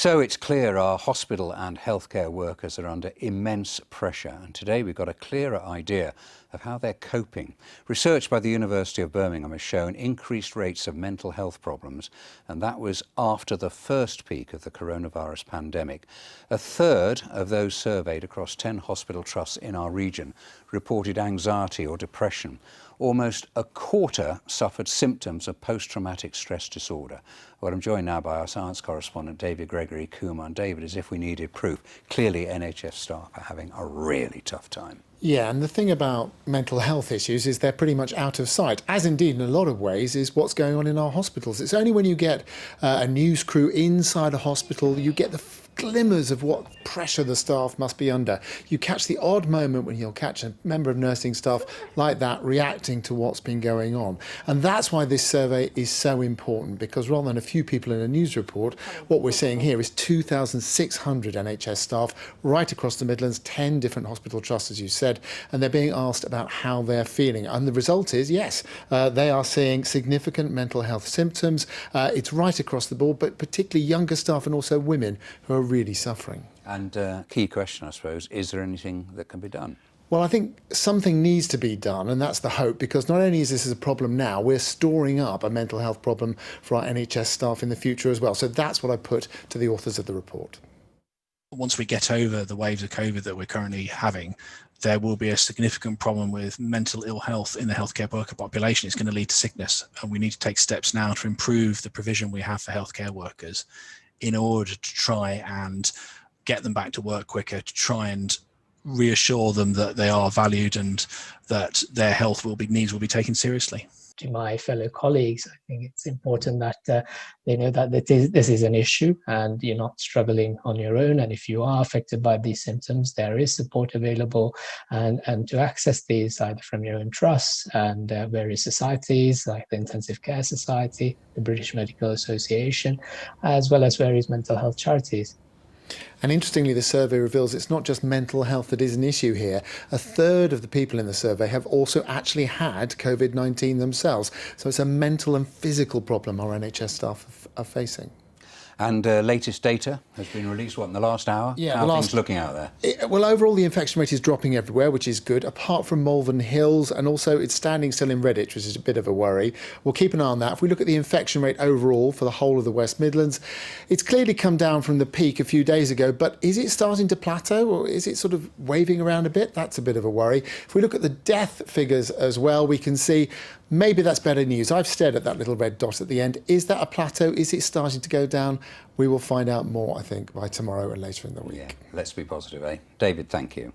So it's clear our hospital and healthcare workers are under immense pressure, and today we've got a clearer idea of how they're coping. Research by the University of Birmingham has shown increased rates of mental health problems, and that was after the first peak of the coronavirus pandemic. A third of those surveyed across 10 hospital trusts in our region reported anxiety or depression. Almost a quarter suffered symptoms of post-traumatic stress disorder. Well, I'm joined now by our science correspondent, Gregory-Kumar. And David, as if we needed proof, clearly NHS staff are having a really tough time. Yeah, and the thing about mental health issues is they're pretty much out of sight, as indeed in a lot of ways is what's going on in our hospitals. It's only when you get a news crew inside a hospital, you get the glimmers of what pressure the staff must be under. You catch the odd moment when you'll catch a member of nursing staff like that reacting to what's been going on. And that's why this survey is so important, because rather than a few people in a news report, what we're seeing here is 2,600 NHS staff right across the Midlands, 10 different hospital trusts, as you said, and they're being asked about how they're feeling. And the result is, yes, they are seeing significant mental health symptoms. It's right across the board, but particularly younger staff and also women who are really suffering. And key question, I suppose, is there anything that can be done? Well, I think something needs to be done, and that's the hope, because not only is this a problem now, we're storing up a mental health problem for our NHS staff in the future as well. So that's what I put to the authors of the report. Once we get over the waves of COVID that we're currently having, there will be a significant problem with mental ill health in the healthcare worker population. It's going to lead to sickness, and we need to take steps now to improve the provision we have for healthcare workers in order to try and get them back to work quicker, to try and reassure them that they are valued and that their needs will be taken seriously. To my fellow colleagues, I think it's important that they know that this is an issue and you're not struggling on your own. And if you are affected by these symptoms, there is support available, and to access these either from your own trusts and various societies like the Intensive Care Society, the British Medical Association, as well as various mental health charities. And interestingly, the survey reveals it's not just mental health that is an issue here. A third of the people in the survey have also actually had COVID-19 themselves. So it's a mental and physical problem our NHS staff are facing. And latest data has been released, what, in the last hour? Yeah, how are things looking out there? Well, overall, the infection rate is dropping everywhere, which is good, apart from Malvern Hills, and also it's standing still in Redditch, which is a bit of a worry. We'll keep an eye on that. If we look at the infection rate overall for the whole of the West Midlands, it's clearly come down from the peak a few days ago, but is it starting to plateau, or is it sort of waving around a bit? That's a bit of a worry. If we look at the death figures as well, we can see maybe that's better news. I've stared at that little red dot at the end. Is that a plateau? Is it starting to go down? We will find out more, I think, by tomorrow and later in the week. Yeah, let's be positive, eh? David, thank you.